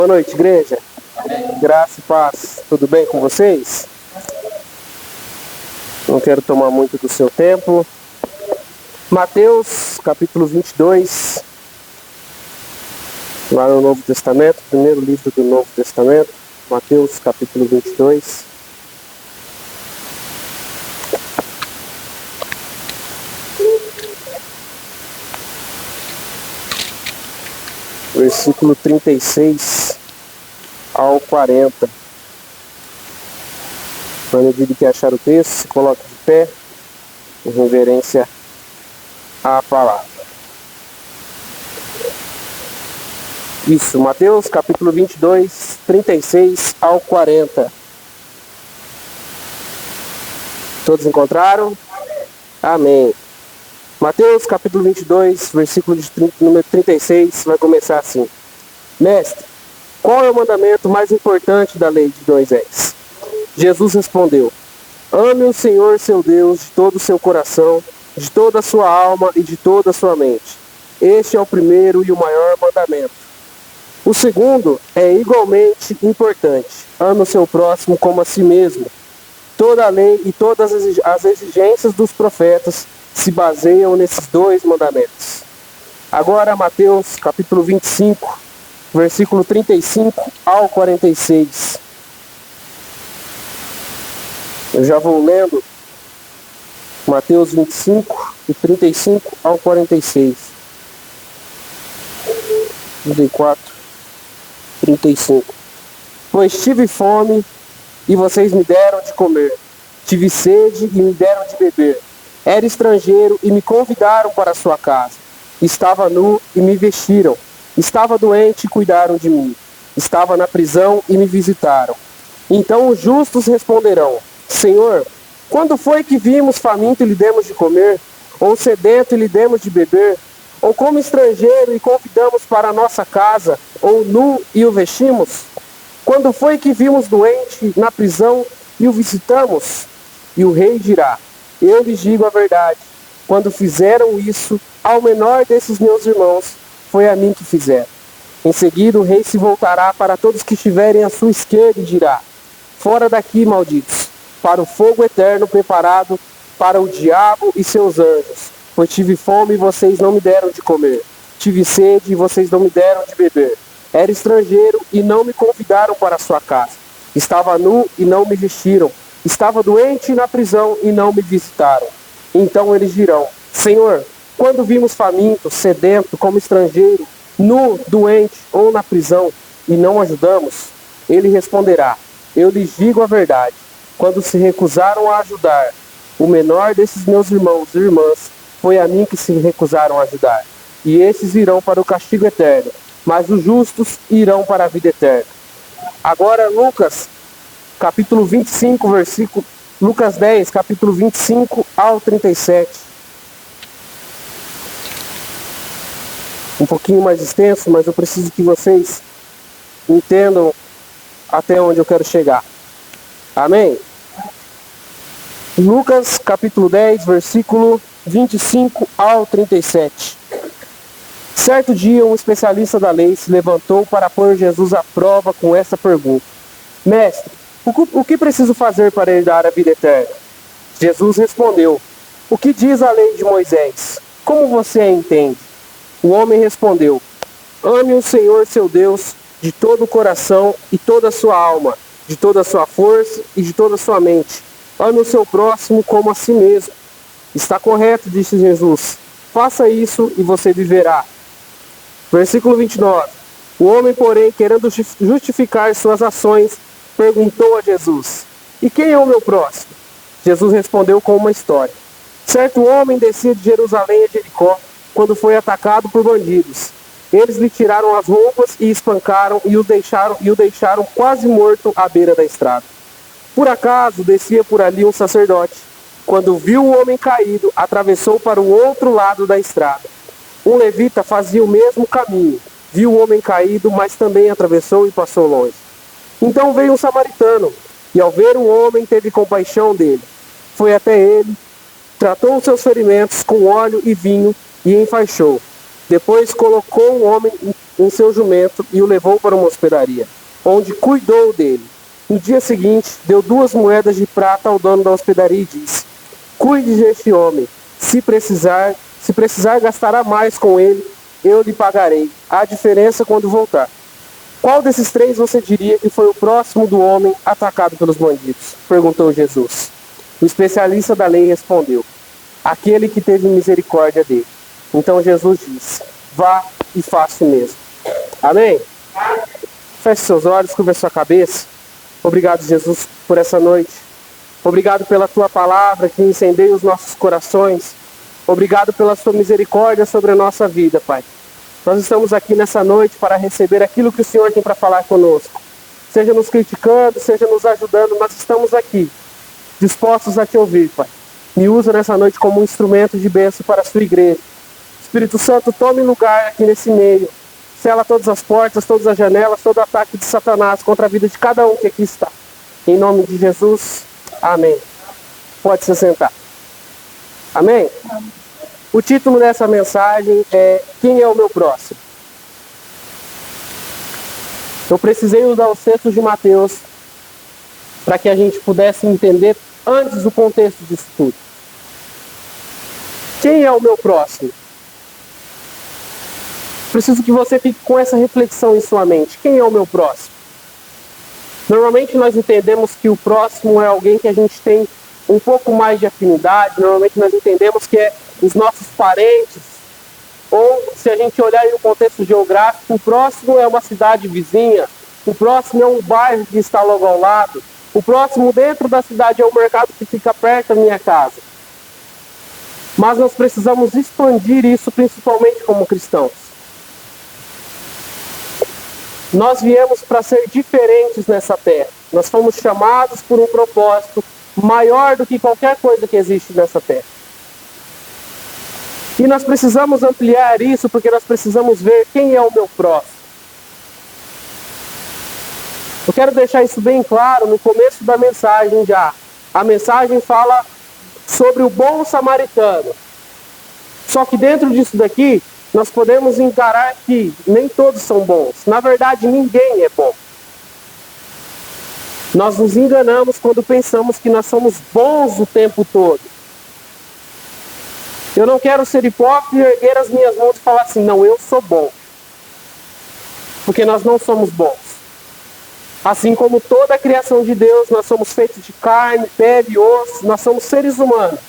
Boa noite, igreja. Graça e paz. Tudo bem com vocês? Não quero tomar muito do seu tempo. Mateus, capítulo 22. Lá no Novo Testamento, primeiro livro do Novo Testamento. Mateus, capítulo 22. Versículo 36 ao 40. Na medida que achar o texto, se coloque de pé, em reverência à palavra. Isso, Mateus capítulo 22, 36 ao 40. Todos encontraram? Amém. Mateus capítulo 22, versículo número 36, vai começar assim. Mestre, qual é o mandamento mais importante da lei de Moisés? Jesus respondeu, ame o Senhor seu Deus de todo o seu coração, de toda a sua alma e de toda a sua mente. Este é o primeiro e o maior mandamento. O segundo é igualmente importante. Ame o seu próximo como a si mesmo. Toda a lei e todas as exigências dos profetas se baseiam nesses dois mandamentos. Agora Mateus capítulo 25, versículo 35 ao 46. Eu já vou lendo Mateus 25, de 35 ao 46. 34, 35. Pois tive fome e vocês me deram de comer. Tive sede e me deram de beber. Era estrangeiro e me convidaram para a sua casa. Estava nu e me vestiram. Estava doente e cuidaram de mim. Estava na prisão e me visitaram. Então os justos responderão, Senhor, quando foi que vimos faminto e lhe demos de comer? Ou sedento e lhe demos de beber? Ou como estrangeiro e convidamos para a nossa casa? Ou nu e o vestimos? Quando foi que vimos doente na prisão e o visitamos? E o rei dirá, eu lhes digo a verdade, quando fizeram isso ao menor desses meus irmãos, foi a mim que fizeram. Em seguida o rei se voltará para todos que estiverem à sua esquerda e dirá, fora daqui, malditos, para o fogo eterno preparado para o diabo e seus anjos. Pois tive fome e vocês não me deram de comer. Tive sede e vocês não me deram de beber. Era estrangeiro e não me convidaram para a sua casa. Estava nu e não me vestiram. Estava doente na prisão e não me visitaram. Então eles dirão, Senhor, quando vimos faminto, sedento, como estrangeiro, nu, doente ou na prisão, e não ajudamos? Ele responderá, eu lhes digo a verdade, quando se recusaram a ajudar o menor desses meus irmãos e irmãs, foi a mim que se recusaram a ajudar. E esses irão para o castigo eterno, mas os justos irão para a vida eterna. Agora Lucas, capítulo 25, versículo... Lucas 10, capítulo 25 ao 37. Um pouquinho mais extenso, mas eu preciso que vocês entendam até onde eu quero chegar. Amém? Lucas capítulo 10, versículo 25 ao 37. Certo dia, um especialista da lei se levantou para pôr Jesus à prova com essa pergunta. Mestre, o que preciso fazer para herdar a vida eterna? Jesus respondeu, o que diz a lei de Moisés? Como você a entende? O homem respondeu, ame o Senhor seu Deus de todo o coração e toda a sua alma, de toda a sua força e de toda a sua mente. Ame o seu próximo como a si mesmo. Está correto, disse Jesus. Faça isso e você viverá. Versículo 29. O homem, porém, querendo justificar suas ações, perguntou a Jesus, e quem é o meu próximo? Jesus respondeu com uma história. Certo homem descia de Jerusalém a Jericó, quando foi atacado por bandidos. Eles lhe tiraram as roupas e espancaram e o deixaram quase morto à beira da estrada. Por acaso descia por ali um sacerdote. Quando viu o homem caído, atravessou para o outro lado da estrada. Um levita fazia o mesmo caminho. Viu o homem caído, mas também atravessou e passou longe. Então veio um samaritano, e ao ver o homem teve compaixão dele. Foi até ele, tratou os seus ferimentos com óleo e vinho e enfaixou. Depois colocou o homem em seu jumento e o levou para uma hospedaria, onde cuidou dele. No dia seguinte, deu 2 moedas de prata ao dono da hospedaria e disse: cuide deste homem, se precisar gastará mais com ele, eu lhe pagarei a diferença quando voltar. Qual desses 3 você diria que foi o próximo do homem atacado pelos bandidos? Perguntou Jesus. O especialista da lei respondeu: aquele que teve misericórdia dele. Então Jesus disse: vá e faça o mesmo. Amém? Feche seus olhos, curva sua cabeça. Obrigado, Jesus, por essa noite. Obrigado pela tua palavra que incendeia os nossos corações. Obrigado pela sua misericórdia sobre a nossa vida, Pai. Nós estamos aqui nessa noite para receber aquilo que o Senhor tem para falar conosco. Seja nos criticando, seja nos ajudando, nós estamos aqui, dispostos a te ouvir, Pai. Me usa nessa noite como um instrumento de bênção para a sua igreja. Espírito Santo, tome lugar aqui nesse meio. Sela todas as portas, todas as janelas, todo ataque de Satanás contra a vida de cada um que aqui está. Em nome de Jesus, amém. Pode se sentar. Amém? O título dessa mensagem é: quem é o meu próximo? Eu precisei usar os textos de Mateus para que a gente pudesse entender antes o contexto disso tudo. Quem é o meu próximo? Preciso que você fique com essa reflexão em sua mente. Quem é o meu próximo? Normalmente nós entendemos que o próximo é alguém que a gente tem um pouco mais de afinidade. Normalmente nós entendemos que é os nossos parentes. Ou, se a gente olhar no contexto geográfico, o próximo é uma cidade vizinha. O próximo é um bairro que está logo ao lado. O próximo dentro da cidade é um mercado que fica perto da minha casa. Mas nós precisamos expandir isso, principalmente como cristãos. Nós viemos para ser diferentes nessa terra. Nós fomos chamados por um propósito maior do que qualquer coisa que existe nessa terra. E nós precisamos ampliar isso, porque nós precisamos ver quem é o meu próximo. Eu quero deixar isso bem claro no começo da mensagem já. A mensagem fala sobre o bom samaritano. Só que dentro disso daqui, nós podemos encarar que nem todos são bons. Na verdade, ninguém é bom. Nós nos enganamos quando pensamos que nós somos bons o tempo todo. Eu não quero ser hipócrita e erguer as minhas mãos e falar assim: não, eu sou bom. Porque nós não somos bons. Assim como toda a criação de Deus, nós somos feitos de carne, pele e osso, nós somos seres humanos.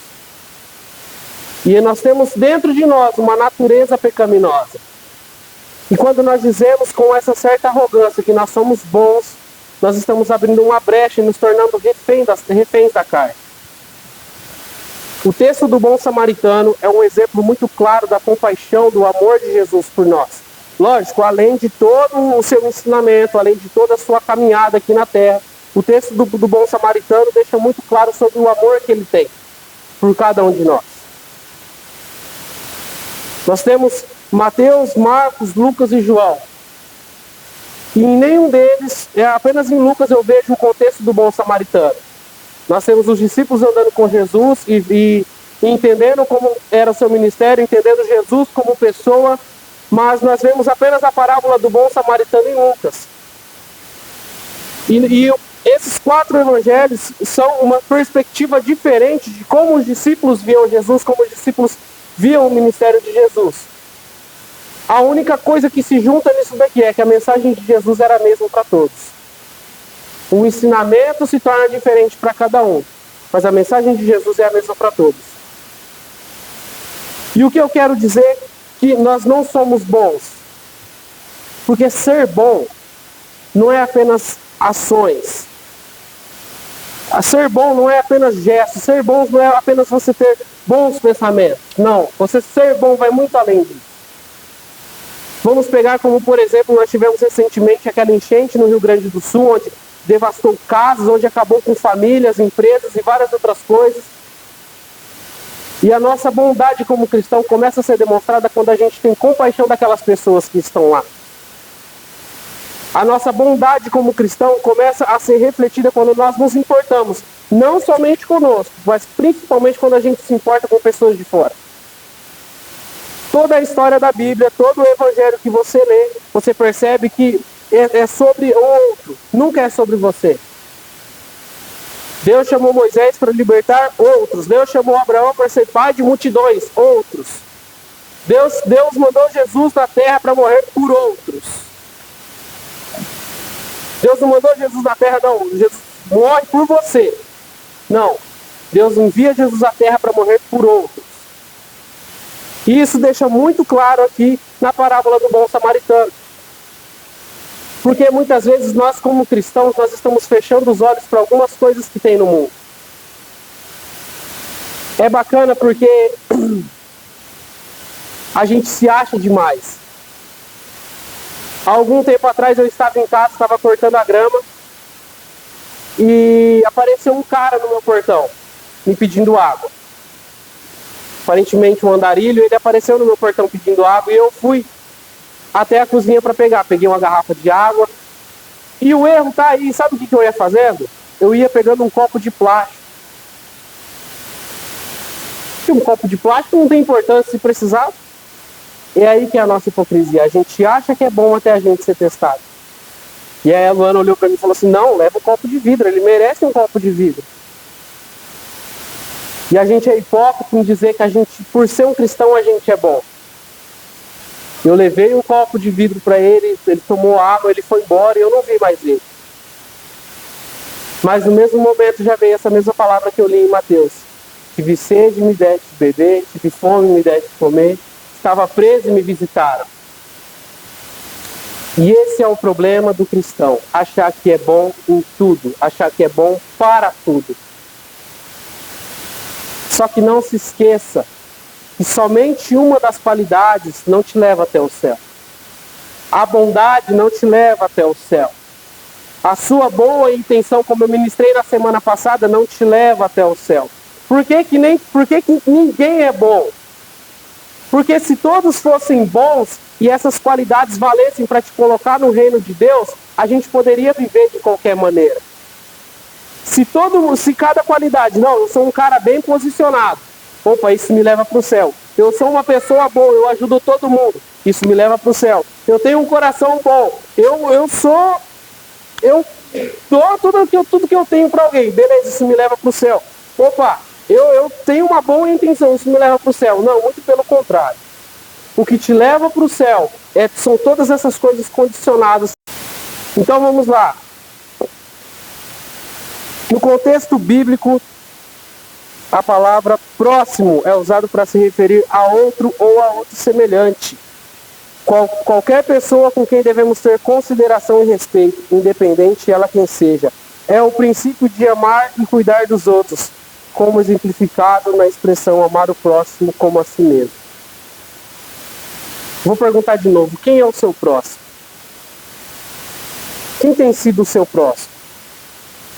E nós temos dentro de nós uma natureza pecaminosa. E quando nós dizemos com essa certa arrogância que nós somos bons, nós estamos abrindo uma brecha e nos tornando reféns da carne. O texto do bom samaritano é um exemplo muito claro da compaixão, do amor de Jesus por nós. Lógico, além de todo o seu ensinamento, além de toda a sua caminhada aqui na terra, o texto do bom samaritano deixa muito claro sobre o amor que ele tem por cada um de nós. Nós temos Mateus, Marcos, Lucas e João. E em nenhum deles, apenas em Lucas eu vejo o contexto do bom samaritano. Nós temos os discípulos andando com Jesus e entendendo como era o seu ministério, entendendo Jesus como pessoa, mas nós vemos apenas a parábola do bom samaritano em Lucas. E esses 4 evangelhos são uma perspectiva diferente de como os discípulos viam Jesus, como os discípulos viam o ministério de Jesus. A única coisa que se junta nisso daqui é que a mensagem de Jesus era a mesma para todos. O ensinamento se torna diferente para cada um, mas a mensagem de Jesus é a mesma para todos. E o que eu quero dizer é que nós não somos bons. Porque ser bom não é apenas ações. Ser bom não é apenas gestos. Ser bom não é apenas você ter bons pensamentos. Não, você ser bom vai muito além disso. Vamos pegar como, por exemplo, nós tivemos recentemente aquela enchente no Rio Grande do Sul, onde devastou casas, onde acabou com famílias, empresas e várias outras coisas. E a nossa bondade como cristão começa a ser demonstrada quando a gente tem compaixão daquelas pessoas que estão lá. A nossa bondade como cristão começa a ser refletida quando nós nos importamos, não somente conosco, mas principalmente quando a gente se importa com pessoas de fora. Toda a história da Bíblia, todo o evangelho que você lê, você percebe que é sobre o outro, nunca é sobre você. Deus chamou Moisés para libertar outros. Deus chamou Abraão para ser pai de multidões, outros. Deus mandou Jesus na terra para morrer por outros. Deus não mandou Jesus na terra, não. Jesus morre por você. Não. Deus envia Jesus à terra para morrer por outros. E isso deixa muito claro aqui na parábola do bom samaritano. Porque muitas vezes nós, como cristãos, nós estamos fechando os olhos para algumas coisas que tem no mundo. É bacana porque a gente se acha demais. Há algum tempo atrás eu estava em casa, estava cortando a grama e apareceu um cara no meu portão, me pedindo água. Aparentemente um andarilho, ele apareceu no meu portão pedindo água e eu fui até a cozinha para pegar. Peguei uma garrafa de água e o erro tá aí. Sabe o que eu ia fazendo? Eu ia pegando um copo de plástico. E um copo de plástico não tem importância se precisar. É aí que é a nossa hipocrisia. A gente acha que é bom até a gente ser testado. E aí a Luana olhou para mim e falou assim: não, leva um copo de vidro, ele merece um copo de vidro. E a gente é hipócrita em dizer que a gente, por ser um cristão, a gente é bom. Eu levei um copo de vidro para ele, ele tomou água, ele foi embora e eu não vi mais ele. Mas no mesmo momento já veio essa mesma palavra que eu li em Mateus. Tive sede, me deste de beber, tive fome, me deste de comer, estava preso e me visitaram. E esse é o problema do cristão, achar que é bom em tudo, achar que é bom para tudo. Só que não se esqueça que somente uma das qualidades não te leva até o céu. A bondade não te leva até o céu. A sua boa intenção, como eu ministrei na semana passada, não te leva até o céu. Por que que ninguém é bom? Porque se todos fossem bons e essas qualidades valessem para te colocar no reino de Deus, a gente poderia viver de qualquer maneira. Se cada qualidade, não, eu sou um cara bem posicionado, opa, isso me leva para o céu. Eu sou uma pessoa boa, eu ajudo todo mundo, isso me leva para o céu. Eu tenho um coração bom, eu dou tudo que eu tenho para alguém, beleza, isso me leva para o céu. Opa, eu tenho uma boa intenção, isso me leva para o céu. Não, muito pelo contrário. O que te leva para o céu são todas essas coisas condicionadas. Então vamos lá. No contexto bíblico, a palavra próximo é usada para se referir a outro ou a outro semelhante. Qualquer pessoa com quem devemos ter consideração e respeito, independente ela quem seja. É o princípio de amar e cuidar dos outros, como exemplificado na expressão amar o próximo como a si mesmo. Vou perguntar de novo, quem é o seu próximo? Quem tem sido o seu próximo?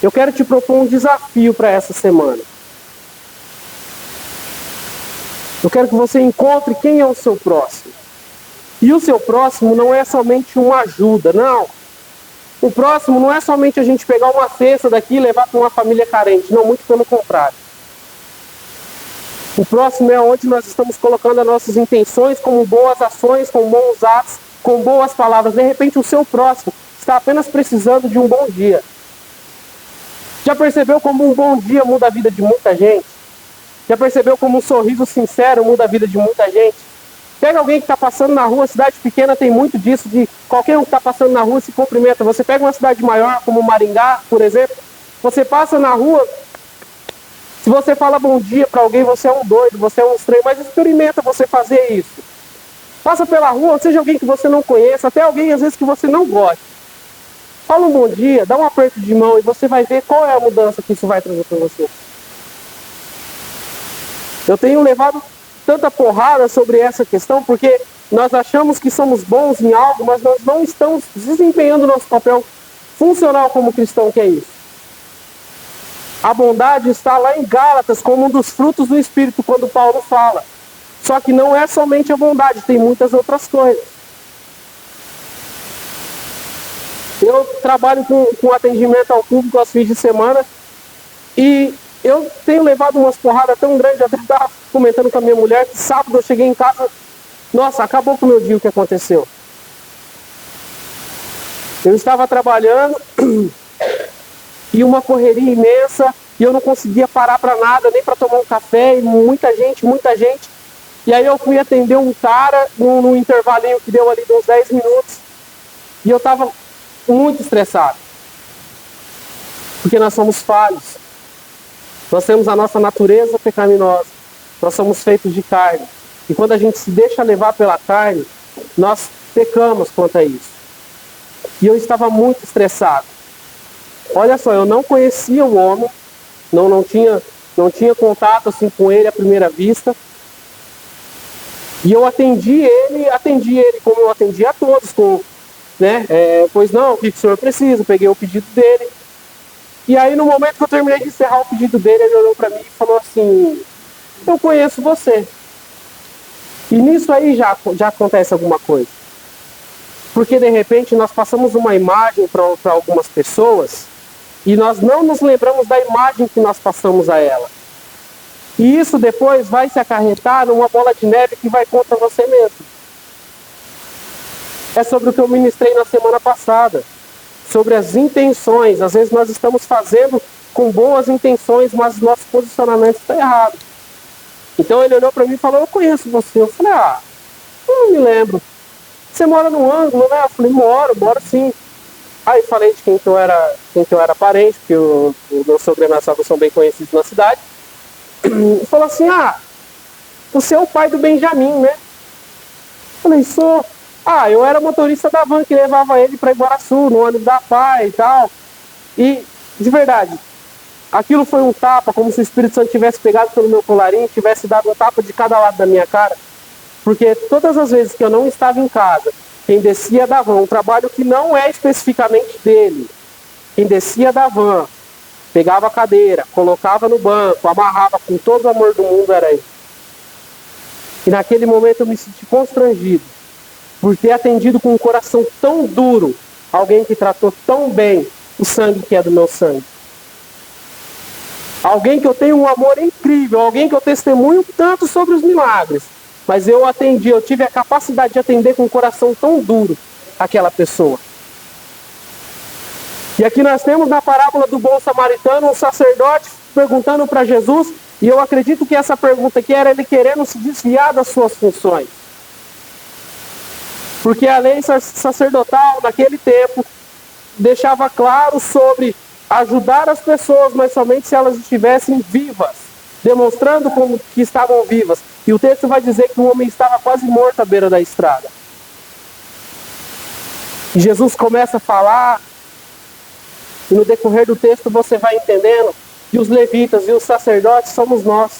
Eu quero te propor um desafio para essa semana. Eu quero que você encontre quem é o seu próximo. E o seu próximo não é somente uma ajuda, não. O próximo não é somente a gente pegar uma cesta daqui e levar para uma família carente, não, muito pelo contrário. O próximo é onde nós estamos colocando as nossas intenções como boas ações, com bons atos, com boas palavras. De repente o seu próximo está apenas precisando de um bom dia. Já percebeu como um bom dia muda a vida de muita gente? Já percebeu como um sorriso sincero muda a vida de muita gente? Pega alguém que está passando na rua, cidade pequena tem muito disso, de qualquer um que está passando na rua se cumprimenta. Você pega uma cidade maior, como Maringá, por exemplo, você passa na rua, se você fala bom dia para alguém, você é um doido, você é um estranho, mas experimenta você fazer isso. Passa pela rua, seja alguém que você não conheça, até alguém às vezes que você não gosta. Fala um bom dia, dá um aperto de mão e você vai ver qual é a mudança que isso vai trazer para você. Eu tenho levado tanta porrada sobre essa questão porque nós achamos que somos bons em algo, mas nós não estamos desempenhando nosso papel funcional como cristão, que é isso. A bondade está lá em Gálatas como um dos frutos do Espírito, quando Paulo fala. Só que não é somente a bondade, tem muitas outras coisas. Eu trabalho com atendimento ao público aos fins de semana e eu tenho levado umas porradas tão grandes, até estava comentando com a minha mulher que sábado eu cheguei em casa Nossa, acabou com o meu dia o que aconteceu. Eu estava trabalhando e uma correria imensa e eu não conseguia parar para nada, nem para tomar um café, e muita gente. E aí eu fui atender um cara num intervalinho que deu ali de uns 10 minutos e eu estava muito estressado. Porque nós somos falhos. Nós temos a nossa natureza pecaminosa. Nós somos feitos de carne. E quando a gente se deixa levar pela carne, nós pecamos quanto a isso. E eu estava muito estressado. Olha só, eu não conhecia o homem, não tinha contato assim com ele à primeira vista. E eu atendi ele como eu atendi a todos, pois não, o que o senhor precisa? Peguei o pedido dele. E aí no momento que eu terminei de encerrar o pedido dele, ele olhou para mim e falou assim: eu conheço você. E nisso aí já acontece alguma coisa. Porque de repente nós passamos uma imagem para algumas pessoas e nós não nos lembramos da imagem que nós passamos a ela. E isso depois vai se acarretar numa bola de neve que vai contra você mesmo. É sobre o que eu ministrei na semana passada. Sobre as intenções. Às vezes nós estamos fazendo com boas intenções, mas nosso posicionamento está errado. Então ele olhou para mim e falou: eu conheço você. Eu falei: eu não me lembro. Você mora no ângulo, né? Eu falei: moro sim. Aí falei de quem que eu era parente, porque o meu sogro e a minha sogra são bem conhecidos na cidade. E falou assim: você é o pai do Benjamin, né? Eu falei: sou. Eu era motorista da van que levava ele para Iguaraçu, no ônibus da PAI e tal. E, de verdade, aquilo foi um tapa, como se o Espírito Santo tivesse pegado pelo meu colarinho, tivesse dado um tapa de cada lado da minha cara. Porque todas as vezes que eu não estava em casa, quem descia da van, um trabalho que não é especificamente dele, quem descia da van, pegava a cadeira, colocava no banco, amarrava com todo o amor do mundo, era ele. E naquele momento eu me senti constrangido por ter atendido com um coração tão duro alguém que tratou tão bem o sangue que é do meu sangue. Alguém que eu tenho um amor incrível, alguém que eu testemunho tanto sobre os milagres. Mas eu tive a capacidade de atender com um coração tão duro aquela pessoa. E aqui nós temos na parábola do bom samaritano um sacerdote perguntando para Jesus, e eu acredito que essa pergunta aqui era ele querendo se desviar das suas funções. Porque a lei sacerdotal naquele tempo deixava claro sobre ajudar as pessoas, mas somente se elas estivessem vivas, demonstrando como que estavam vivas. E o texto vai dizer que o homem estava quase morto à beira da estrada. E Jesus começa a falar, e no decorrer do texto você vai entendendo que os levitas e os sacerdotes somos nós.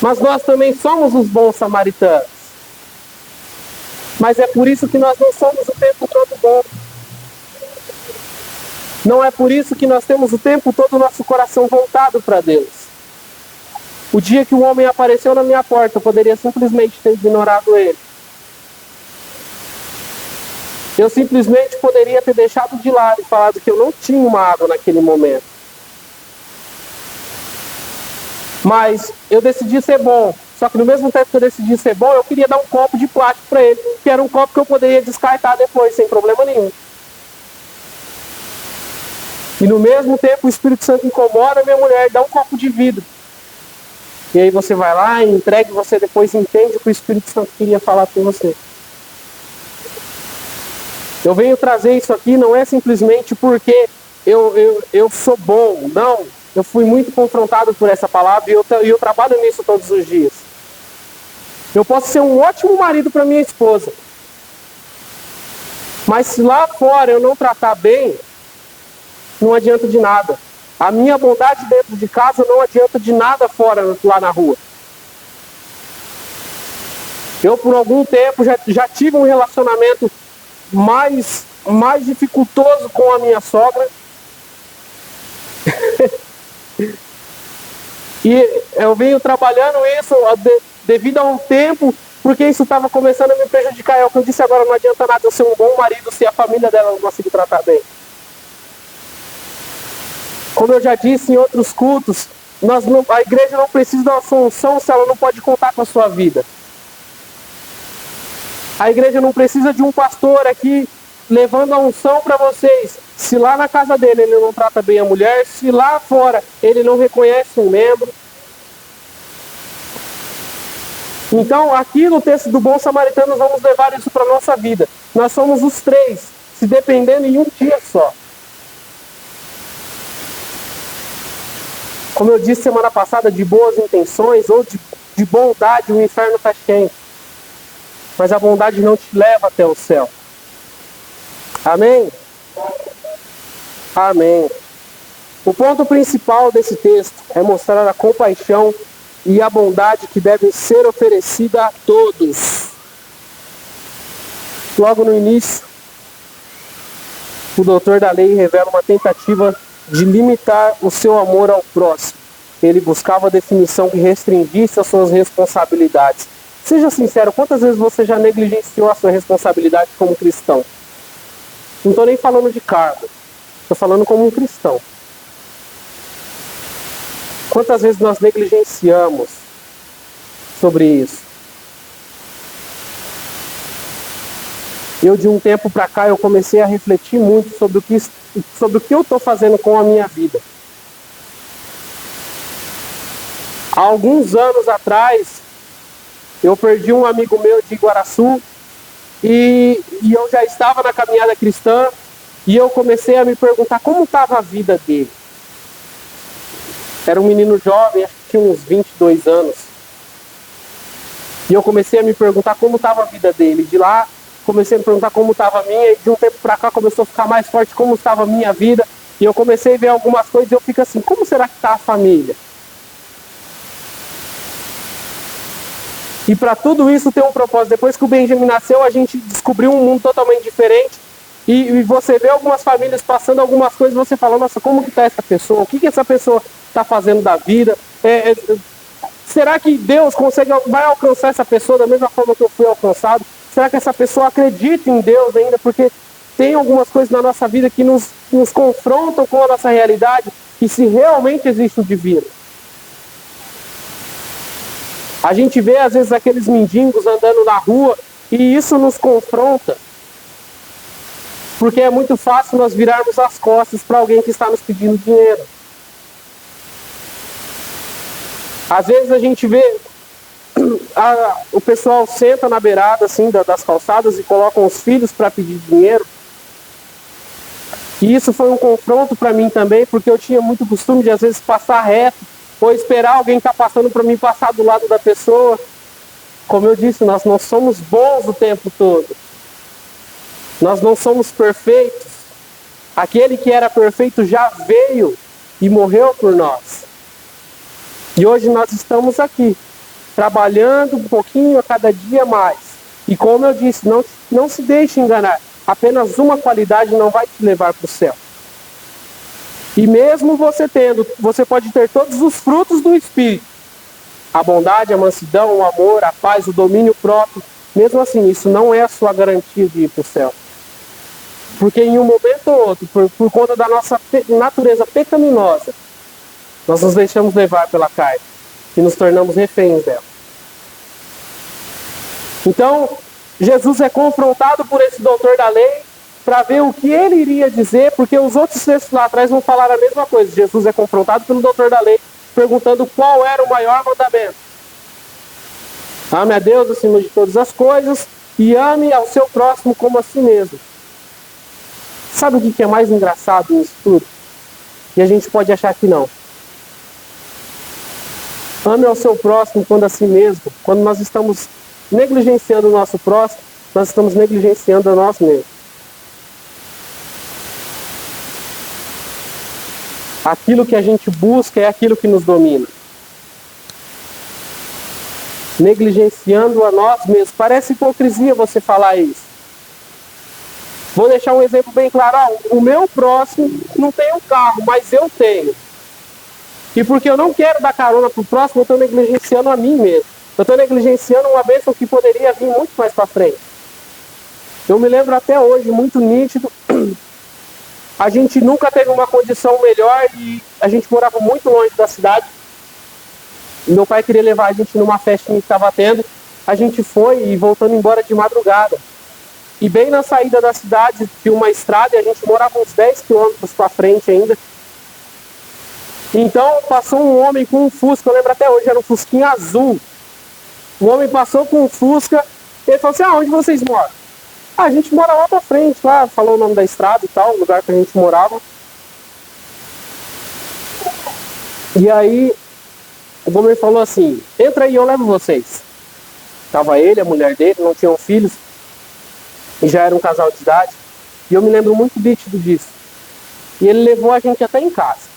Mas nós também somos os bons samaritanos. Mas é por isso que nós não somos o tempo todo bons. Não é por isso que nós temos o tempo todo o nosso coração voltado para Deus. O dia que um homem apareceu na minha porta, eu poderia simplesmente ter ignorado ele. Eu simplesmente poderia ter deixado de lado e falado que eu não tinha uma água naquele momento. Mas eu decidi ser bom. Só que no mesmo tempo que eu decidi ser bom, eu queria dar um copo de plástico para ele, que era um copo que eu poderia descartar depois, sem problema nenhum. E no mesmo tempo o Espírito Santo incomoda a minha mulher, dá um copo de vidro. E aí você vai lá e entrega, e você depois entende o que o Espírito Santo queria falar com você. Eu venho trazer isso aqui não é simplesmente porque eu sou bom, não. Eu fui muito confrontado por essa palavra e eu trabalho nisso todos os dias. Eu posso ser um ótimo marido para minha esposa. Mas se lá fora eu não tratar bem, não adianta de nada. A minha bondade dentro de casa não adianta de nada fora, lá na rua. Eu por algum tempo já tive um relacionamento mais dificultoso com a minha sogra. E eu venho trabalhando isso devido a um tempo, porque isso estava começando a me prejudicar. É o que eu disse agora, não adianta nada eu ser um bom marido se a família dela não conseguir tratar bem. Como eu já disse em outros cultos, a igreja não precisa de uma solução se ela não pode contar com a sua vida. A igreja não precisa de um pastor aqui levando a unção para vocês. Se lá na casa dele ele não trata bem a mulher, se lá fora ele não reconhece um membro. Então, aqui no texto do Bom Samaritano, nós vamos levar isso para a nossa vida. Nós somos os três, se dependendo em um dia só. Como eu disse semana passada, de boas intenções ou de bondade, o inferno está cheio. Mas a bondade não te leva até o céu. Amém? Amém. O ponto principal desse texto é mostrar a compaixão e a bondade que devem ser oferecidas a todos. Logo no início, o doutor da lei revela uma tentativa de limitar o seu amor ao próximo. Ele buscava a definição que restringisse as suas responsabilidades. Seja sincero, quantas vezes você já negligenciou a sua responsabilidade como cristão? Não estou nem falando de cargo, estou falando como um cristão. Quantas vezes nós negligenciamos sobre isso? Eu, de um tempo para cá, eu comecei a refletir muito sobre o que eu estou fazendo com a minha vida. Há alguns anos atrás, eu perdi um amigo meu de Iguaraçu e eu já estava na caminhada cristã e eu comecei a me perguntar como estava a vida dele. Era um menino jovem, acho que tinha uns 22 anos. E eu comecei a me perguntar como estava a vida dele. De lá, comecei a me perguntar como estava a minha. E de um tempo para cá, começou a ficar mais forte como estava a minha vida. E eu comecei a ver algumas coisas e eu fico assim, como será que está a família? E para tudo isso tem um propósito. Depois que o Benjamin nasceu, a gente descobriu um mundo totalmente diferente. E você vê algumas famílias passando algumas coisas e você fala, nossa, como que está essa pessoa? O que essa pessoa está fazendo da vida? Será que Deus vai alcançar essa pessoa da mesma forma que eu fui alcançado? Será que essa pessoa acredita em Deus ainda? Porque tem algumas coisas na nossa vida que nos confrontam com a nossa realidade e se realmente existe o divino. A gente vê às vezes aqueles mendigos andando na rua e isso nos confronta. Porque é muito fácil nós virarmos as costas para alguém que está nos pedindo dinheiro. Às vezes a gente vê o pessoal senta na beirada assim, das calçadas e colocam os filhos para pedir dinheiro. E isso foi um confronto para mim também, porque eu tinha muito costume de às vezes passar reto ou esperar alguém estar passando para mim passar do lado da pessoa. Como eu disse, nós não somos bons o tempo todo. Nós não somos perfeitos. Aquele que era perfeito já veio e morreu por nós. E hoje nós estamos aqui, trabalhando um pouquinho a cada dia mais. E como eu disse, não se deixe enganar. Apenas uma qualidade não vai te levar para o céu. E mesmo você pode ter todos os frutos do Espírito. A bondade, a mansidão, o amor, a paz, o domínio próprio. Mesmo assim, isso não é a sua garantia de ir para o céu. Porque em um momento ou outro, por conta da nossa natureza pecaminosa, nós nos deixamos levar pela carne e nos tornamos reféns dela. Então, Jesus é confrontado por esse doutor da lei para ver o que ele iria dizer, porque os outros textos lá atrás vão falar a mesma coisa. Jesus é confrontado pelo doutor da lei, perguntando qual era o maior mandamento. Ame a Deus acima de todas as coisas e ame ao seu próximo como a si mesmo. Sabe o que é mais engraçado nisso tudo? E a gente pode achar que não. Ame ao seu próximo quando a si mesmo. Quando nós estamos negligenciando o nosso próximo, nós estamos negligenciando a nós mesmos. Aquilo que a gente busca é aquilo que nos domina. Negligenciando a nós mesmos. Parece hipocrisia você falar isso. Vou deixar um exemplo bem claro. O meu próximo não tem um carro, mas eu tenho. E porque eu não quero dar carona para o próximo, eu estou negligenciando a mim mesmo. Eu estou negligenciando uma bênção que poderia vir muito mais para frente. Eu me lembro até hoje, muito nítido, a gente nunca teve uma condição melhor e a gente morava muito longe da cidade. Meu pai queria levar a gente numa festinha que estava tendo a gente foi e voltando embora de madrugada. E bem na saída da cidade tinha uma estrada e a gente morava uns 10 quilômetros para frente ainda. Então passou um homem com um Fusca, eu lembro até hoje, era um Fusquinha azul. O homem passou com um Fusca, ele falou assim, onde vocês moram? A gente mora lá pra frente, lá, falou o nome da estrada e tal, o lugar que a gente morava. E aí o homem falou assim, entra aí, eu levo vocês. Tava ele, a mulher dele, não tinham filhos, e já era um casal de idade. E eu me lembro muito nítido disso. E ele levou a gente até em casa.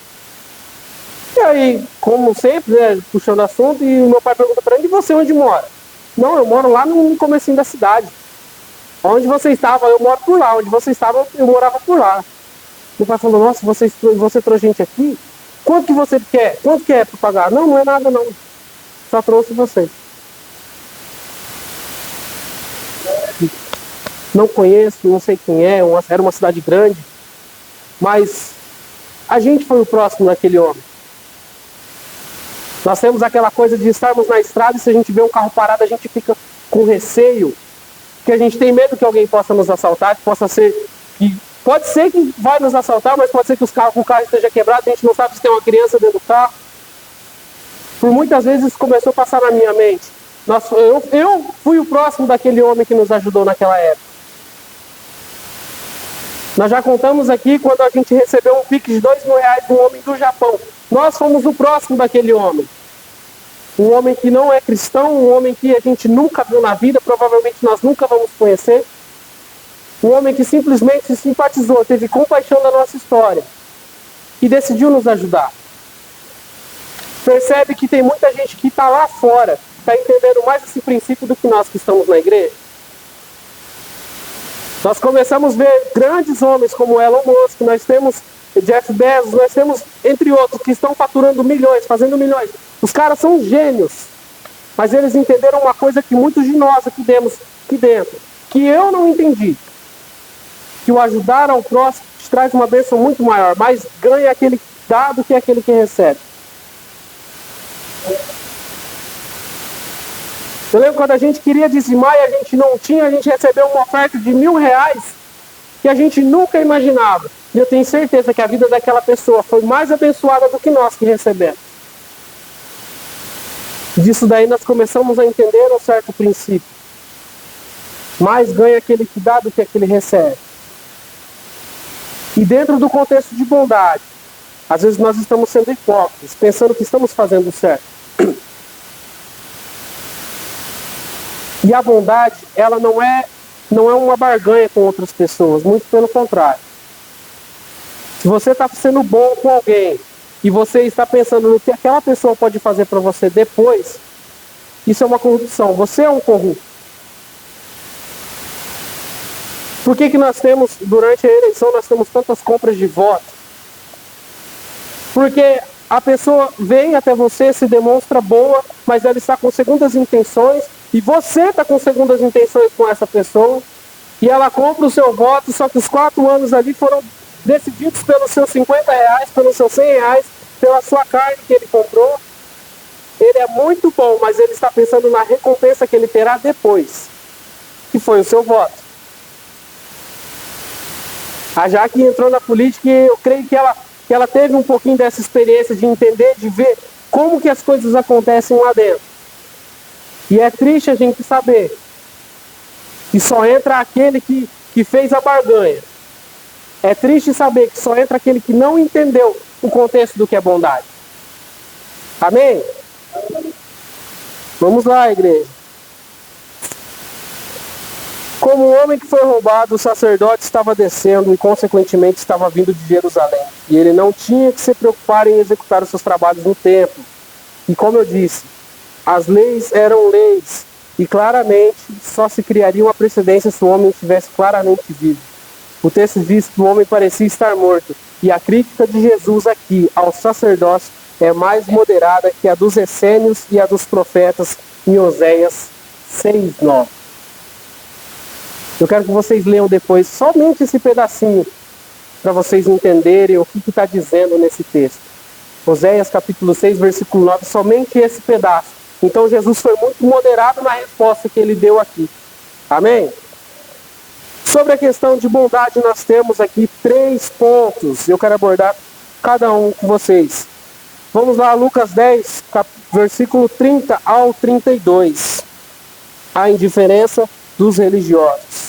E aí, como sempre, né, puxando assunto, e o meu pai pergunta pra ele, e você onde mora? Não, eu moro lá no comecinho da cidade. Onde você estava, eu moro por lá. Onde você estava, eu morava por lá. Meu pai falou, nossa, você trouxe gente aqui? Quanto que você quer? Quanto que é para pagar? Não, não é nada não. Só trouxe você. Não conheço, não sei quem é, era uma cidade grande. Mas a gente foi o próximo daquele homem. Nós temos aquela coisa de estarmos na estrada e se a gente vê um carro parado, a gente fica com receio. Que a gente tem medo que alguém possa nos assaltar, que possa ser... Pode ser que vai nos assaltar, mas pode ser que o carro esteja quebrado, a gente não sabe se tem uma criança dentro do carro. Por muitas vezes isso começou a passar na minha mente. Eu fui o próximo daquele homem que nos ajudou naquela época. Nós já contamos aqui quando a gente recebeu um pique de R$2.000 de um homem do Japão. Nós fomos o próximo daquele homem. Um homem que não é cristão, um homem que a gente nunca viu na vida, provavelmente nós nunca vamos conhecer. Um homem que simplesmente se simpatizou, teve compaixão da nossa história e decidiu nos ajudar. Percebe que tem muita gente que está lá fora, está entendendo mais esse princípio do que nós que estamos na igreja. Nós começamos a ver grandes homens como Elon Musk, nós temos Jeff Bezos, nós temos, entre outros, que estão faturando milhões, fazendo milhões. Os caras são gênios, mas eles entenderam uma coisa que muitos de nós aqui dentro, que eu não entendi. Que o ajudar ao próximo te traz uma bênção muito maior, mas ganha aquele que dá do que aquele que recebe. Eu lembro quando a gente queria dizimar e a gente não tinha, a gente recebeu uma oferta de R$1.000 que a gente nunca imaginava. E eu tenho certeza que a vida daquela pessoa foi mais abençoada do que nós que recebemos. Disso daí nós começamos a entender um certo princípio. Mais ganha aquele que dá do que aquele que recebe. E dentro do contexto de bondade, às vezes nós estamos sendo hipócritas, pensando que estamos fazendo certo. E a bondade, ela não é uma barganha com outras pessoas, muito pelo contrário. Se você está sendo bom com alguém e você está pensando no que aquela pessoa pode fazer para você depois, isso é uma corrupção. Você é um corrupto. Por que nós temos, durante a eleição, nós temos tantas compras de voto? Porque a pessoa vem até você, se demonstra boa, mas ela está com segundas intenções, e você está com segundas intenções com essa pessoa, e ela compra o seu voto, só que os 4 anos ali foram decididos pelos seus R$50, pelos seus R$100, pela sua carne que ele comprou. Ele é muito bom, mas ele está pensando na recompensa que ele terá depois, que foi o seu voto. A Jaque entrou na política e eu creio que ela teve um pouquinho dessa experiência de entender, de ver como que as coisas acontecem lá dentro. E é triste a gente saber que só entra aquele que fez a barganha. É triste saber que só entra aquele que não entendeu o contexto do que é bondade. Amém? Vamos lá, igreja. Como o homem que foi roubado, o sacerdote estava descendo e, consequentemente, estava vindo de Jerusalém. E ele não tinha que se preocupar em executar os seus trabalhos no templo. E como eu disse, as leis eram leis. E claramente só se criaria uma precedência se o homem estivesse claramente vivo. O texto diz que o homem parecia estar morto. E a crítica de Jesus aqui ao sacerdócio é mais moderada que a dos essênios e a dos profetas em Oséias 6:9. Eu quero que vocês leiam depois somente esse pedacinho, para vocês entenderem o que está dizendo nesse texto. Oséias capítulo 6, versículo 9, somente esse pedaço Então Jesus foi muito moderado na resposta que ele deu aqui. Amém? Sobre a questão de bondade, nós temos aqui 3 pontos. Eu quero abordar cada um com vocês. Vamos lá, Lucas 10, versículo 30 ao 32. A indiferença dos religiosos.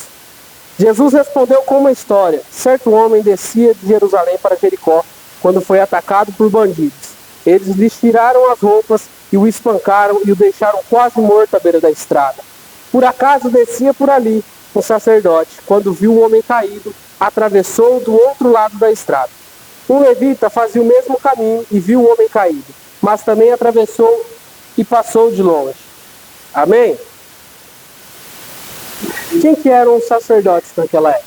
Jesus respondeu com uma história. Certo homem descia de Jerusalém para Jericó quando foi atacado por bandidos. Eles lhe tiraram as roupas e o espancaram e o deixaram quase morto à beira da estrada. Por acaso descia por ali um sacerdote. Quando viu o homem caído, atravessou do outro lado da estrada. Um levita fazia o mesmo caminho e viu o homem caído, mas também atravessou e passou de longe. Amém? Quem que eram os sacerdotes naquela época?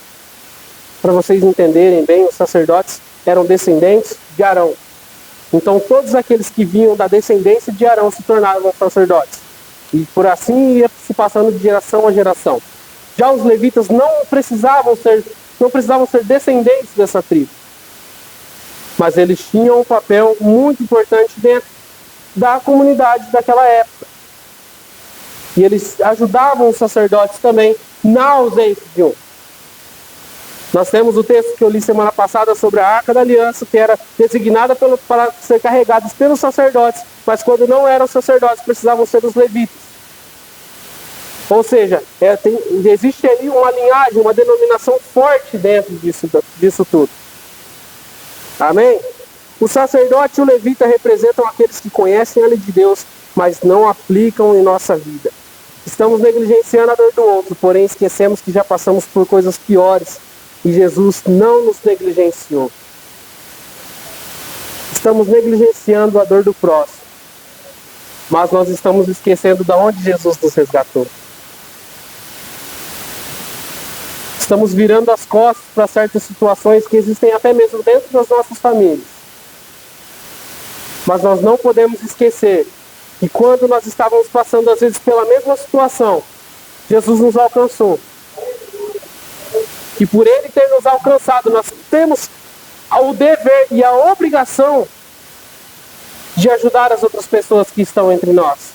Para vocês entenderem bem, os sacerdotes eram descendentes de Arão. Então todos aqueles que vinham da descendência de Arão se tornavam sacerdotes. E por assim ia se passando de geração a geração. Já os levitas não precisavam ser descendentes dessa tribo. Mas eles tinham um papel muito importante dentro da comunidade daquela época. E eles ajudavam os sacerdotes também na ausência de um. Nós temos o texto que eu li semana passada sobre a Arca da Aliança, que era designada para ser carregada pelos sacerdotes, mas quando não eram sacerdotes, precisavam ser os levitas. Ou seja, existe aí uma linhagem, uma denominação forte dentro disso tudo. Amém? O sacerdote e o levita representam aqueles que conhecem a lei de Deus, mas não aplicam em nossa vida. Estamos negligenciando a dor do outro, porém esquecemos que já passamos por coisas piores e Jesus não nos negligenciou. Estamos negligenciando a dor do próximo, mas nós estamos esquecendo de onde Jesus nos resgatou. Estamos virando as costas para certas situações que existem até mesmo dentro das nossas famílias. Mas nós não podemos esquecer que quando nós estávamos passando às vezes pela mesma situação, Jesus nos alcançou. E por Ele ter nos alcançado, nós temos o dever e a obrigação de ajudar as outras pessoas que estão entre nós.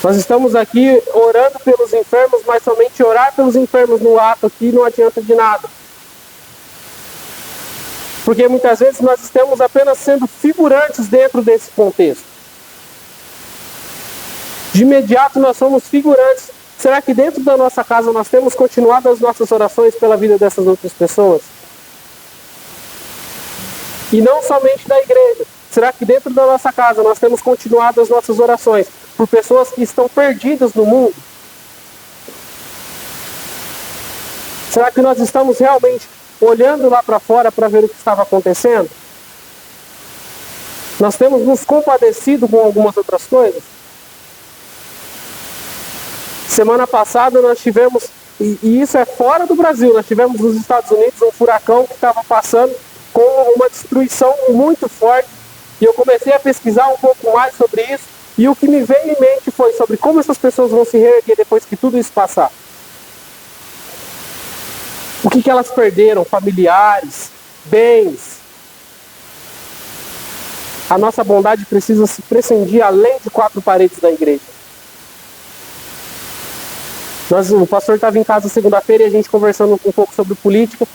Nós estamos aqui orando pelos enfermos, mas somente orar pelos enfermos no ato aqui não adianta de nada. Porque muitas vezes nós estamos apenas sendo figurantes dentro desse contexto. De imediato nós somos figurantes. Será que dentro da nossa casa nós temos continuado as nossas orações pela vida dessas outras pessoas? E não somente da igreja. Será que dentro da nossa casa nós temos continuado as nossas orações por pessoas que estão perdidas no mundo? Será que nós estamos realmente olhando lá para fora para ver o que estava acontecendo? Nós temos nos compadecido com algumas outras coisas? Semana passada nós tivemos, e isso é fora do Brasil, nós tivemos nos Estados Unidos um furacão que estava passando com uma destruição muito forte. E eu comecei a pesquisar um pouco mais sobre isso. E o que me veio em mente foi sobre como essas pessoas vão se reerguer depois que tudo isso passar. O que elas perderam? Familiares, bens. A nossa bondade precisa se prescindir além de 4 paredes da igreja. O pastor estava em casa segunda-feira e a gente conversando um pouco sobre política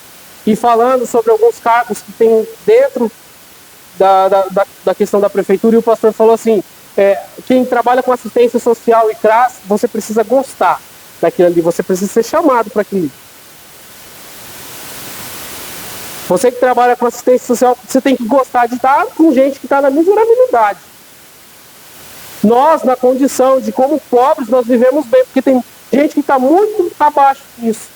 e falando sobre alguns cargos que tem dentro da questão da prefeitura, e o pastor falou assim, quem trabalha com assistência social e CRAS, você precisa gostar daquilo ali, você precisa ser chamado para aquilo. Você que trabalha com assistência social, você tem que gostar de estar com gente que está na miserabilidade. Nós, na condição de como pobres, nós vivemos bem, porque tem gente que está muito abaixo disso.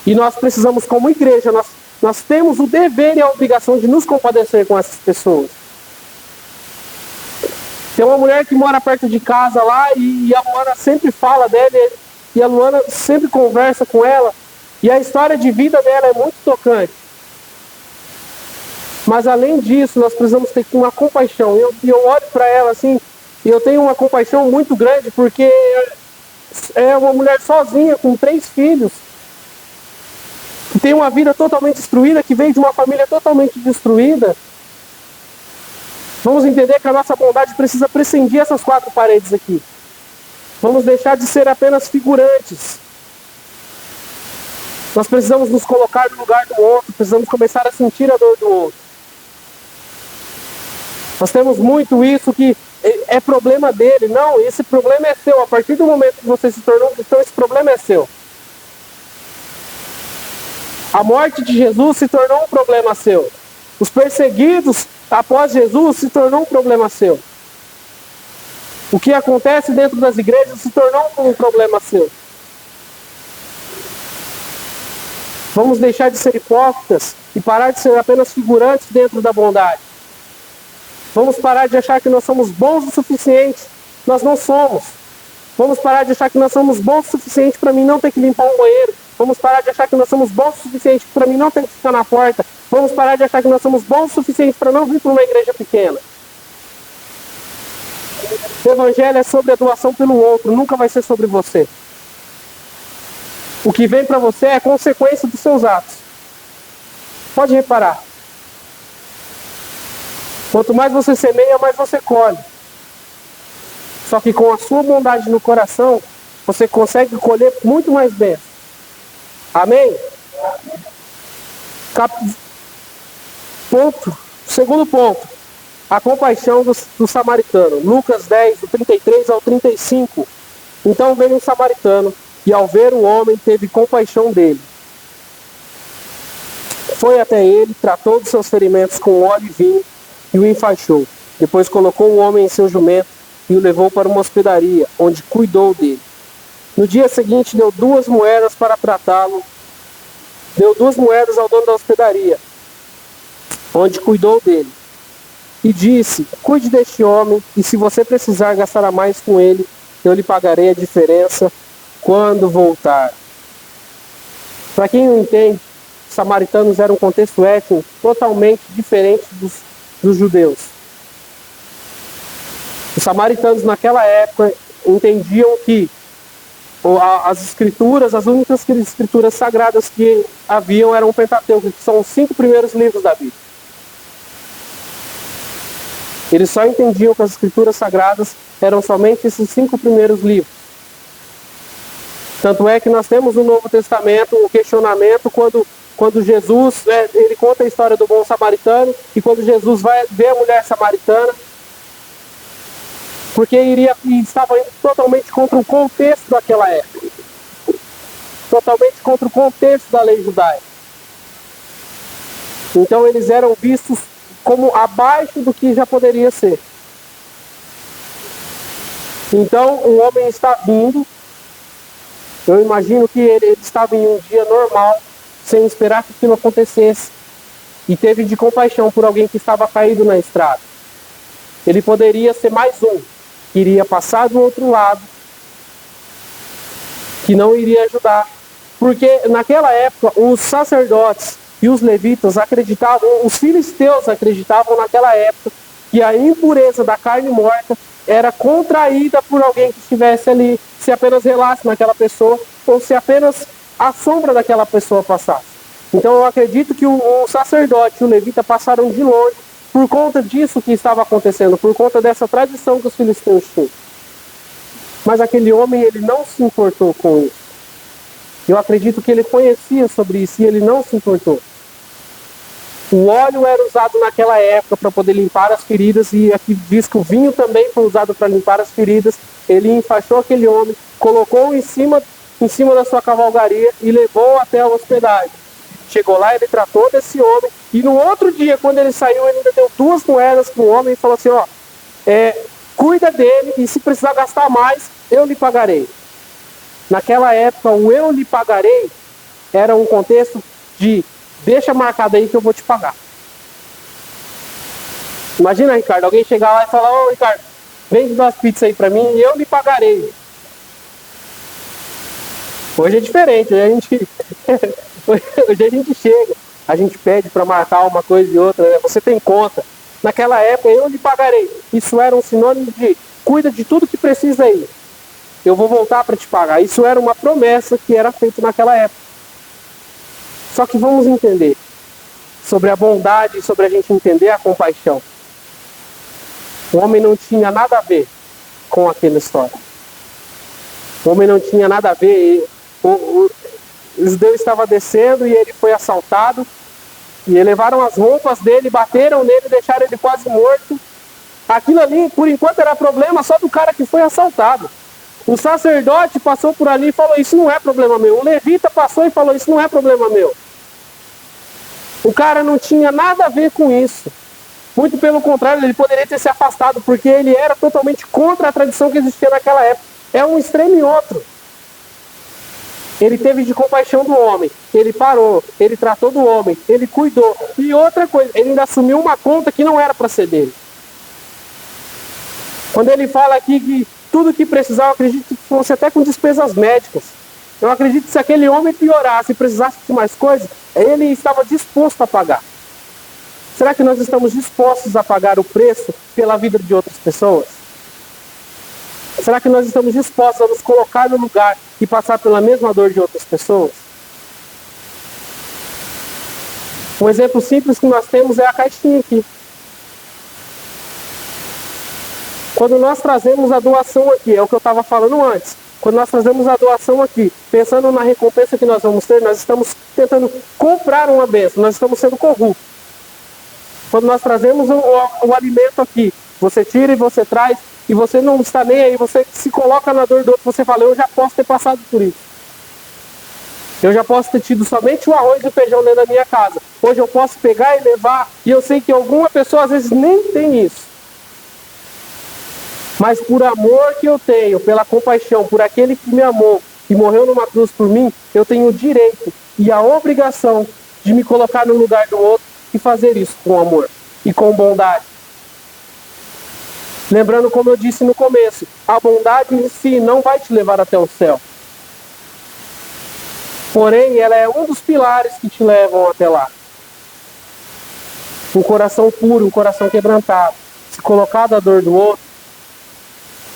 E nós precisamos, como igreja, nós temos o dever e a obrigação de nos compadecer com essas pessoas. Tem uma mulher que mora perto de casa lá e a Luana sempre fala dela e a Luana sempre conversa com ela e a história de vida dela é muito tocante. Mas além disso, nós precisamos ter uma compaixão. Eu olho para ela assim e eu tenho uma compaixão muito grande porque é uma mulher sozinha com 3 filhos. Que tem uma vida totalmente destruída, que veio de uma família totalmente destruída. Vamos entender que a nossa bondade precisa prescindir essas 4 paredes aqui. Vamos deixar de ser apenas figurantes. Nós precisamos nos colocar no lugar do outro, precisamos começar a sentir a dor do outro. Nós temos muito isso que é problema dele. Não, esse problema é seu. A partir do momento que você se tornou cristão, esse problema é seu. A morte de Jesus se tornou um problema seu. Os perseguidos após Jesus se tornou um problema seu. O que acontece dentro das igrejas se tornou um problema seu. Vamos deixar de ser hipócritas e parar de ser apenas figurantes dentro da bondade. Vamos parar de achar que nós somos bons o suficiente. Nós não somos. Vamos parar de achar que nós somos bons o suficiente para mim não ter que limpar um banheiro. Vamos parar de achar que nós somos bons o suficiente para mim não ter que ficar na porta. Vamos parar de achar que nós somos bons o suficiente para não vir para uma igreja pequena. O evangelho é sobre a doação pelo outro, nunca vai ser sobre você. O que vem para você é consequência dos seus atos. Pode reparar. Quanto mais você semeia, mais você colhe. Só que com a sua bondade no coração, você consegue colher muito mais bem. Amém? Segundo ponto. A compaixão do samaritano. Lucas 10, do 33 ao 35. Então veio um samaritano, e ao ver o homem, teve compaixão dele. Foi até ele, tratou dos seus ferimentos com óleo e vinho, e o enfaixou. Depois colocou o homem em seu jumento e o levou para uma hospedaria, onde cuidou dele. No dia seguinte deu 2 moedas para tratá-lo. Deu 2 moedas ao dono da hospedaria, onde cuidou dele. E disse: cuide deste homem, e se você precisar gastar a mais com ele, eu lhe pagarei a diferença quando voltar. Para quem não entende, os samaritanos eram um contexto étnico totalmente diferente dos judeus. Os samaritanos naquela época entendiam que as escrituras, as únicas escrituras sagradas que haviam eram o Pentateuco, que são os 5 primeiros livros da Bíblia. Eles só entendiam que as escrituras sagradas eram somente esses 5 primeiros livros. Tanto é que nós temos no Novo Testamento um questionamento quando Jesus, ele conta a história do bom samaritano, e quando Jesus vai ver a mulher samaritana, porque estava indo totalmente contra o contexto daquela época. Totalmente contra o contexto da lei judaica. Então eles eram vistos como abaixo do que já poderia ser. Então o homem está vindo, eu imagino que ele estava em um dia normal, sem esperar que aquilo acontecesse, e teve de compaixão por alguém que estava caído na estrada. Ele poderia ser mais um, que iria passar do outro lado, que não iria ajudar, porque naquela época os sacerdotes e os levitas acreditavam, os filisteus acreditavam naquela época, que a impureza da carne morta era contraída por alguém que estivesse ali, se apenas relasse naquela pessoa, ou se apenas a sombra daquela pessoa passasse. Então eu acredito que o sacerdote e o levita passaram de longe por conta disso que estava acontecendo, por conta dessa tradição que os filisteus tinham. Mas aquele homem, ele não se importou com isso. Eu acredito que ele conhecia sobre isso e ele não se importou. O óleo era usado naquela época para poder limpar as feridas, e aqui diz que o vinho também foi usado para limpar as feridas. Ele enfaixou aquele homem, colocou em cima da sua cavalgaria e levou até a hospedagem. Chegou lá, ele tratou desse homem, e no outro dia, quando ele saiu, ele ainda deu 2 moedas para o homem e falou assim: cuida dele, e se precisar gastar mais, eu lhe pagarei. Naquela época, o eu lhe pagarei era um contexto de deixa marcado aí que eu vou te pagar. Imagina, Ricardo, alguém chegar lá e falar: ô Ricardo, vende 2 pizzas aí pra mim e eu lhe pagarei. Hoje é diferente, hoje a gente chega, a gente pede para marcar uma coisa e outra, né? Você tem conta. Naquela época, eu lhe pagarei. Isso era um sinônimo de cuida de tudo que precisa aí, eu vou voltar para te pagar. Isso era uma promessa que era feita naquela época. Só que vamos entender sobre a bondade, sobre a gente entender a compaixão. O homem não tinha nada a ver com aquela história. O homem não tinha nada a ver. O judeu estava descendo e ele foi assaltado. E levaram as roupas dele, bateram nele, deixaram ele quase morto. Aquilo ali, por enquanto, era problema só do cara que foi assaltado. O sacerdote passou por ali e falou, isso não é problema meu. O levita passou e falou, isso não é problema meu. O cara não tinha nada a ver com isso. Muito pelo contrário, ele poderia ter se afastado, porque ele era totalmente contra a tradição que existia naquela época. É um extremo e outro. Ele teve de compaixão do homem, ele parou, ele tratou do homem, ele cuidou. E outra coisa, ele ainda assumiu uma conta que não era para ser dele. Quando ele fala aqui que tudo que precisava, eu acredito que fosse até com despesas médicas. Eu acredito que se aquele homem piorasse e precisasse de mais coisas, ele estava disposto a pagar. Será que nós estamos dispostos a pagar o preço pela vida de outras pessoas? Será que nós estamos dispostos a nos colocar no lugar e passar pela mesma dor de outras pessoas? Um exemplo simples que nós temos é a caixinha aqui. Quando nós trazemos a doação aqui, é o que eu estava falando antes. Quando nós trazemos a doação aqui, pensando na recompensa que nós vamos ter, nós estamos tentando comprar uma bênção, nós estamos sendo corruptos. Quando nós trazemos o alimento aqui, você tira e você traz, e você não está nem aí, você se coloca na dor do outro, você fala, eu já posso ter passado por isso. Eu já posso ter tido somente o arroz e o feijão dentro da minha casa. Hoje eu posso pegar e levar, e eu sei que alguma pessoa às vezes nem tem isso. Mas por amor que eu tenho, pela compaixão, por aquele que me amou, que morreu numa cruz por mim, eu tenho o direito e a obrigação de me colocar no lugar do outro e fazer isso com amor e com bondade. Lembrando, como eu disse no começo, a bondade em si não vai te levar até o céu. Porém, ela é um dos pilares que te levam até lá. Um coração puro, um coração quebrantado. Se colocar da dor do outro,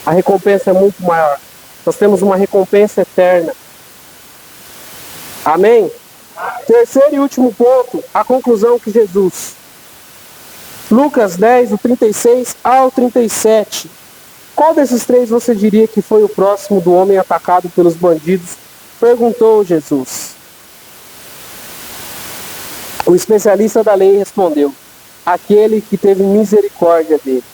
a recompensa é muito maior. Nós temos uma recompensa eterna. Amém? Terceiro e último ponto, a conclusão que Jesus. Lucas 10, do 36 ao 37. Qual desses três você diria que foi o próximo do homem atacado pelos bandidos? Perguntou Jesus. O especialista da lei respondeu, aquele que teve misericórdia dele.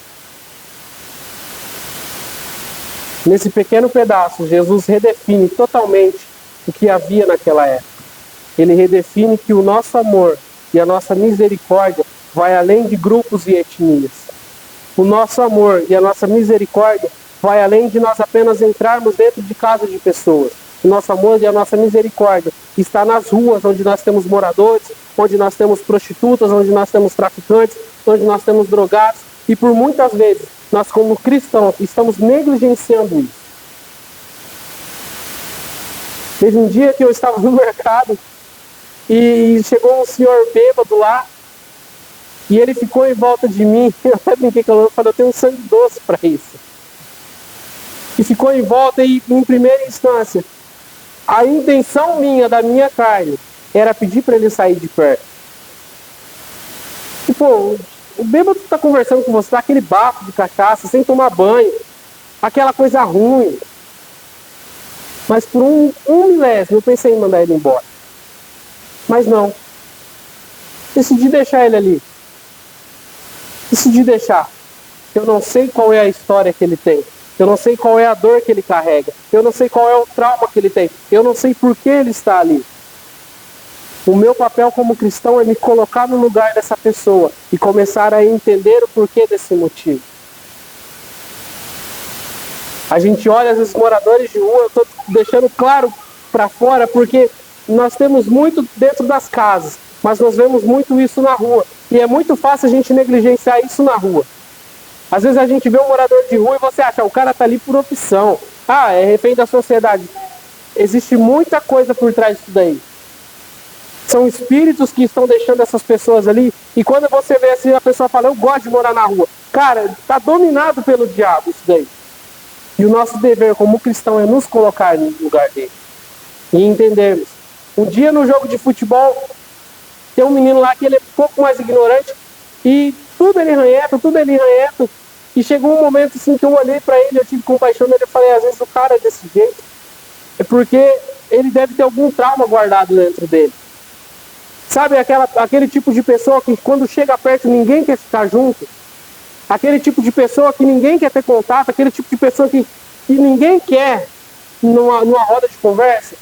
Nesse pequeno pedaço, Jesus redefine totalmente o que havia naquela época. Ele redefine que o nosso amor e a nossa misericórdia vai além de grupos e etnias. O nosso amor e a nossa misericórdia vai além de nós apenas entrarmos dentro de casas de pessoas. O nosso amor e a nossa misericórdia está nas ruas, onde nós temos moradores, onde nós temos prostitutas, onde nós temos traficantes, onde nós temos drogados. E por muitas vezes, nós como cristãos estamos negligenciando isso. Teve um dia que eu estava no mercado e chegou um senhor bêbado lá e ele ficou em volta de mim. Eu até brinquei com ele, falei, eu tenho um sangue doce para isso. E ficou em volta e, em primeira instância, a intenção minha, da minha carne, era pedir para ele sair de perto. E, pô, o bêbado está conversando com você, tá aquele bafo de cachaça, sem tomar banho, aquela coisa ruim. Mas por um milésimo eu pensei em mandar ele embora. Mas não. Decidi deixar ele ali. Decidi deixar. Eu não sei qual é a história que ele tem. Eu não sei qual é a dor que ele carrega. Eu não sei qual é o trauma que ele tem. Eu não sei por que ele está ali. O meu papel como cristão é me colocar no lugar dessa pessoa e começar a entender o porquê desse motivo. A gente olha, às vezes, moradores de rua, eu estou deixando claro para fora, porque nós temos muito dentro das casas, mas nós vemos muito isso na rua. E é muito fácil a gente negligenciar isso na rua. Às vezes a gente vê um morador de rua e você acha, o cara está ali por opção. Ah, é refém da sociedade. Existe muita coisa por trás disso daí. São espíritos que estão deixando essas pessoas ali. E quando você vê assim, a pessoa fala, eu gosto de morar na rua. Cara, está dominado pelo diabo isso daí. E o nosso dever como cristão é nos colocar no lugar dele. E entendermos. Um dia no jogo de futebol, tem um menino lá que ele é um pouco mais ignorante. E tudo ele ranheta. E chegou um momento assim que eu olhei para ele, eu tive compaixão dele, eu falei, às vezes o cara é desse jeito, é porque ele deve ter algum trauma guardado dentro dele. Sabe, aquele tipo de pessoa que quando chega perto ninguém quer ficar junto? Aquele tipo de pessoa que ninguém quer ter contato, aquele tipo de pessoa que ninguém quer numa roda de conversa?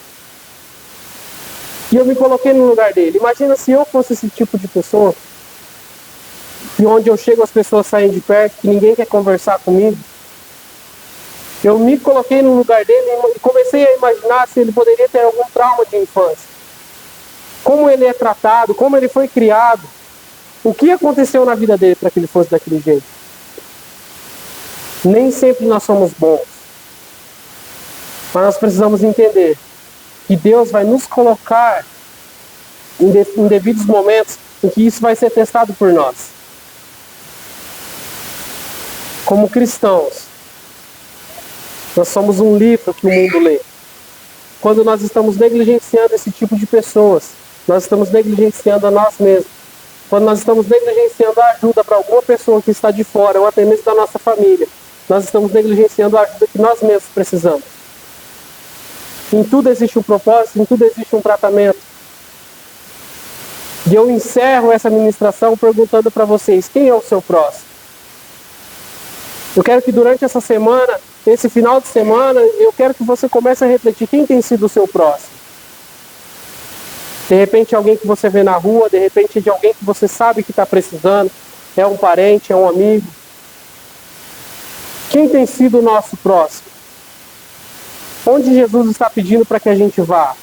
E eu me coloquei no lugar dele. Imagina se eu fosse esse tipo de pessoa, e onde eu chego as pessoas saem de perto, que ninguém quer conversar comigo. Eu me coloquei no lugar dele e comecei a imaginar se ele poderia ter algum trauma de infância. Como ele é tratado, como ele foi criado, o que aconteceu na vida dele para que ele fosse daquele jeito. Nem sempre nós somos bons, mas nós precisamos entender que Deus vai nos colocar em devidos momentos em que isso vai ser testado por nós. Como cristãos, nós somos um livro que o mundo lê. Quando nós estamos negligenciando esse tipo de pessoas, nós estamos negligenciando a nós mesmos. Quando nós estamos negligenciando a ajuda para alguma pessoa que está de fora, ou até mesmo da nossa família, nós estamos negligenciando a ajuda que nós mesmos precisamos. Em tudo existe um propósito, em tudo existe um tratamento. E eu encerro essa ministração perguntando para vocês, quem é o seu próximo? Eu quero que durante essa semana, esse final de semana, eu quero que você comece a refletir quem tem sido o seu próximo. De repente alguém que você vê na rua, de repente de alguém que você sabe que está precisando, é um parente, é um amigo. Quem tem sido o nosso próximo? Onde Jesus está pedindo para que a gente vá?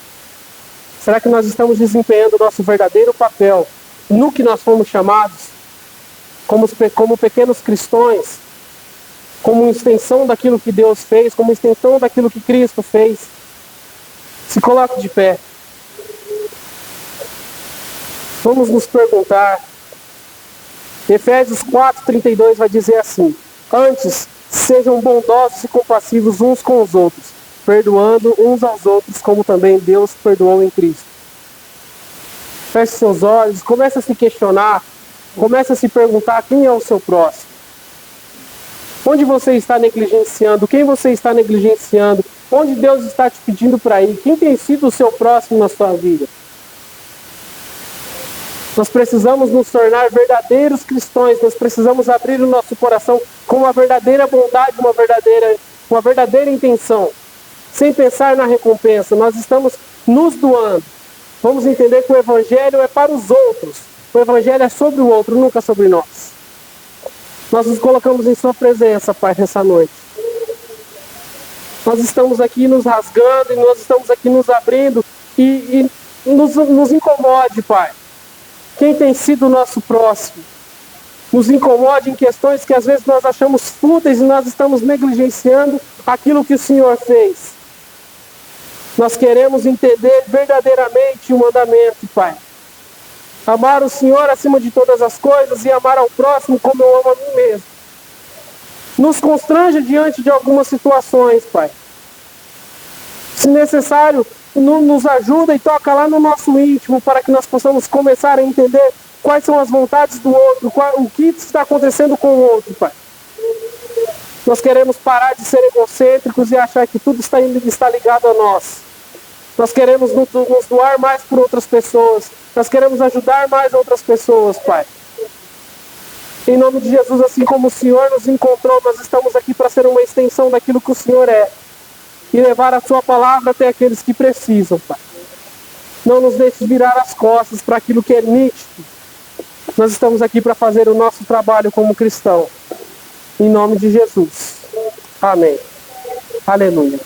Será que nós estamos desempenhando o nosso verdadeiro papel no que nós fomos chamados? Como pequenos cristãos? Como extensão daquilo que Deus fez, como extensão daquilo que Cristo fez? Se coloque de pé. Vamos nos perguntar. Efésios 4:32 vai dizer assim: antes, sejam bondosos e compassivos uns com os outros, perdoando uns aos outros, como também Deus perdoou em Cristo. Feche seus olhos, comece a se questionar, comece a se perguntar quem é o seu próximo. Onde você está negligenciando? Quem você está negligenciando? Onde Deus está te pedindo para ir? Quem tem sido o seu próximo na sua vida? Nós precisamos nos tornar verdadeiros cristãos, nós precisamos abrir o nosso coração com uma verdadeira bondade, uma verdadeira intenção, sem pensar na recompensa. Nós estamos nos doando. Vamos entender que o Evangelho é para os outros. O Evangelho é sobre o outro, nunca sobre nós. Nós nos colocamos em sua presença, Pai, nessa noite. Nós estamos aqui nos rasgando e nós estamos aqui nos abrindo e nos incomode, Pai. Quem tem sido o nosso próximo? Nos incomode em questões que às vezes nós achamos fúteis e nós estamos negligenciando aquilo que o Senhor fez. Nós queremos entender verdadeiramente o mandamento, Pai. Amar o Senhor acima de todas as coisas e amar ao próximo como eu amo a mim mesmo. Nos constranja diante de algumas situações, Pai. Se necessário, nos ajuda e toca lá no nosso íntimo para que nós possamos começar a entender quais são as vontades do outro, o que está acontecendo com o outro, Pai. Nós queremos parar de ser egocêntricos e achar que tudo está ligado a nós. Nós queremos nos doar mais por outras pessoas. Nós queremos ajudar mais outras pessoas, Pai. Em nome de Jesus, assim como o Senhor nos encontrou, nós estamos aqui para ser uma extensão daquilo que o Senhor é. E levar a sua palavra até aqueles que precisam, Pai. Não nos deixe virar as costas para aquilo que é nítido. Nós estamos aqui para fazer o nosso trabalho como cristão. Em nome de Jesus. Amém. Aleluia.